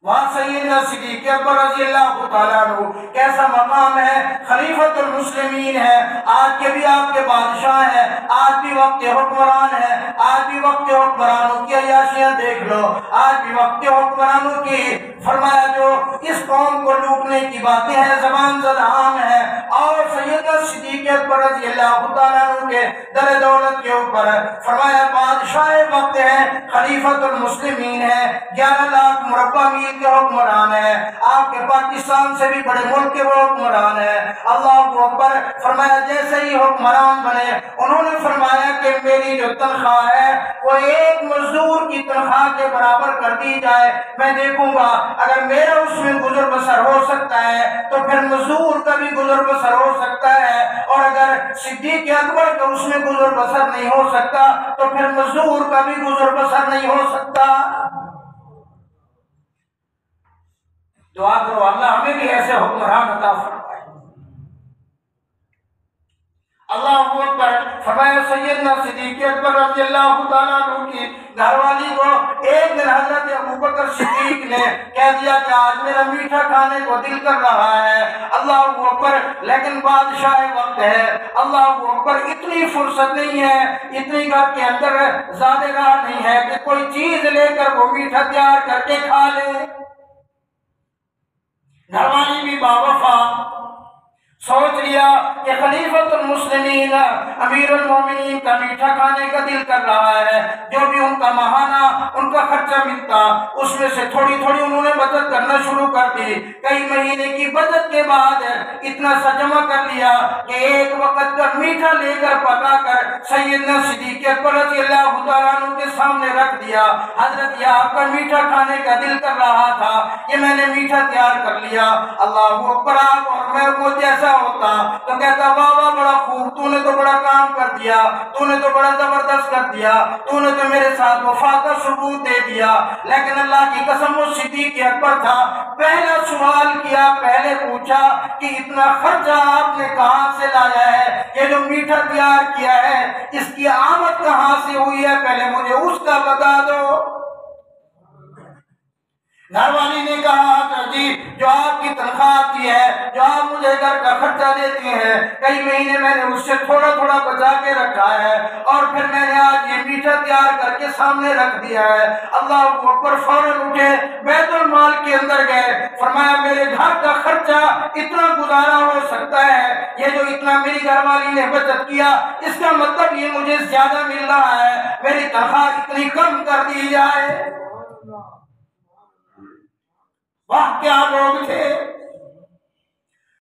وہاں سیدنا صدیق اکبر رضی اللہ تعالیٰ عنہ کیسا مقام ہے، خلیفۃ المسلمین ہے، آج کے بھی آپ کے بادشاہ ہیں، آج بھی وقت حکمران ہے، آج بھی وقت حکمرانوں کی عیاشیاں دیکھ لو، آج بھی وقت حکمرانوں کی فرمایا جو اس قوم کو لوٹنے کی باتیں ہیں زبان زد عام ہے، اور سیدنا صدیق اکبر رضی اللہ تعالیٰ عنہ کے در دولت کے اوپر فرمایا بادشاہ وقت ہے، خلیفۃ المسلمین ہے، 11 لاکھ مربع میل کے حکمران ہے، آپ کے پاکستان سے بھی بڑے ملک کے وہ حکمران ہے۔ اللہ اکبر، فرمایا جیسے ہی حکمران بنے انہوں نے فرمایا کہ میری جو تنخواہ ہے وہ ایک مزدور کی تنخواہ کے برابر کر دی جائے، میں دیکھوں گا اگر میرا اس میں گزر بسر ہو سکتا ہے تو پھر مزدور کا بھی گزر بسر ہو سکتا ہے، اور اگر صدیق اکبر کا اس میں گزر بسر نہیں ہو سکتا تو پھر مزدور کا بھی گزر بسر نہیں ہو سکتا۔ دعا کرو اللہ ہمیں بھی ایسے حکمران عطا فرمائے۔ اللہ اکبر، فرمایا سیدنا صدیق اکبر رضی اللہ تعالیٰ عنہ کی گھر والی کو ایک دن حضرت ابوبکر صدیق نے کہہ دیا کہ آج میرا میٹھا کھانے کو دل کر رہا ہے۔ اللہ اکبر، لیکن بادشاہ وقت ہے، اللہ اکبر، اتنی فرصت نہیں ہے، اتنی گھر کے اندر زیادہ راہ نہیں ہے کہ کوئی چیز لے کر وہ میٹھا تیار کر کے کھا لے۔ گھر والی بھی باوفا سوچ لیا کہ خلیفۃ المسلمین امیر المومنین کا میٹھا کھانے کا دل کر رہا ہے، جو بھی ان کا ماہانہ ان کا خرچہ ملتا اس میں سے تھوڑی تھوڑی انہوں نے بچت کرنا شروع کر دی۔ کئی مہینے کی بچت کے بعد اتنا سا جمع کر لیا کہ ایک وقت کا میٹھا لے کر پکا کر سیدنا صدیق اکبر رضی اللہ تعالیٰ عنہ کے سامنے رکھ دیا۔ حضرت یہ آپ کا میٹھا کھانے کا دل کر رہا تھا، یہ میں نے میٹھا تیار کر لیا۔ اللہ اکبر، آپ اور میں وہ جیسا ہوتا تو کہتا واہ واہ بڑا خوب، تو نے تو بڑا کام کر دیا، تو نے تو بڑا زبردست کر دیا، تو نے تو میرے ساتھ وفا کا ثبوت دے دیا۔ لیکن اللہ کی قسم وہ صدیق اکبر تھا، پہلا سوال کیا، پہلے پوچھا کہ اتنا خرچہ آپ نے کہاں سے لایا ہے؟ یہ جو میٹھا تیار کیا ہے اس کی آمد کہاں سے ہوئی ہے؟ پہلے مجھے اس کا بتا دو۔ گھر والی نے کہا کہ جی جو آپ کی تنخواہ آتی ہے، جو آپ مجھے گھر کا خرچہ دیتی ہیں، کئی مہینے میں نے اس سے تھوڑا تھوڑا بچا کے رکھا ہے، اور پھر میں نے آج یہ میٹھا تیار کر کے سامنے رکھ دیا ہے۔ اللہ اکبر، فوراً اٹھے بیت المال کے اندر گئے، فرمایا میرے گھر کا خرچہ اتنا گزارا ہو سکتا ہے، یہ جو اتنا میری گھر والی نے بچت کیا اس کا مطلب یہ مجھے زیادہ مل رہا ہے، میری تنخواہ اتنی کم کر دی جائے۔ واہ کیا لوگ تھے،